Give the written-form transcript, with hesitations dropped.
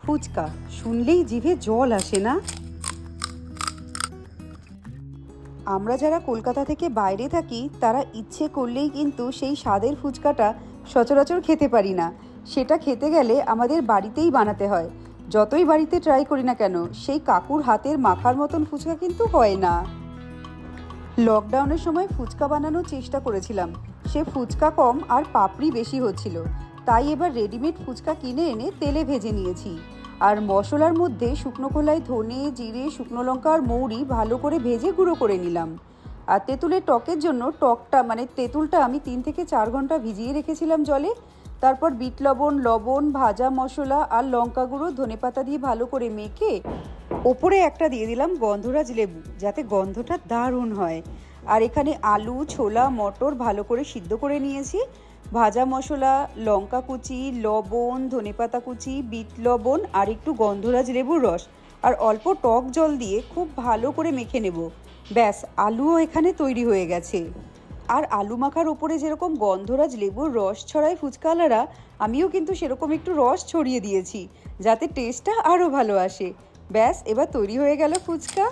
ফুচকা শুনলেই জিভে জল আসে না? আমরা যারা কলকাতা থেকে বাইরে থাকি তারা ইচ্ছে করলেই কিন্তু সেই স্বাদের ফুচকাটা সচরাচর খেতে পারি না। সেটা খেতে গেলে আমাদের বাড়িতেই বানাতে হয়। যতই বাড়িতে ট্রাই করি না কেন, সেই কাকুর হাতের মাখার মতন ফুচকা কিন্তু হয় না। লকডাউনের সময় ফুচকা বানানোর চেষ্টা করেছিলাম। সে ফুচকা কম আর পাপড়ি বেশি হচ্ছিল। তাই এবার রেডিমেড ফুচকা কিনে এনে তেলে ভেজে নিয়েছি। আর মশলার মধ্যে শুকনো খোলায় ধনে, জিরে, শুকনো লঙ্কা আর মৌরি ভালো করে ভেজে গুঁড়ো করে নিলাম। আর তেঁতুলের টকের জন্য টকটা তেঁতুলটা আমি 3 থেকে 4 ঘন্টা ভিজিয়ে রেখেছিলাম জলে। তারপর বিট লবণ, লবণ, ভাজা মশলা আর লঙ্কা গুঁড়ো, ধনেপাতা দিয়ে ভালো করে মেখে ওপরে একটা দিয়ে দিলাম গন্ধরাজ লেবু, যাতে গন্ধটা দারুণ হয়। আর এখানে আলু, ছোলা, মটর ভালো করে সিদ্ধ করে নিয়েছি। ভাজা মশলা, লঙ্কা কুচি, লবণ, ধনেপাতা কুচি, বিট লবণ আর একটু গন্ধরাজ লেবুর রস আর অল্প টক জল দিয়ে খুব ভালো করে মেখে নেব। ব্যাস, আলুও এখানে তৈরি হয়ে গেছে। আর আলু মাখার ওপরে যেরকম গন্ধরাজ লেবুর রস ছড়ায় ফুচকাওয়ালারা, আমিও কিন্তু সেরকম একটু রস ছড়িয়ে দিয়েছি, যাতে টেস্টটা আরও ভালো আসে। ব্যাস, এবার তৈরি হয়ে গেল ফুচকা।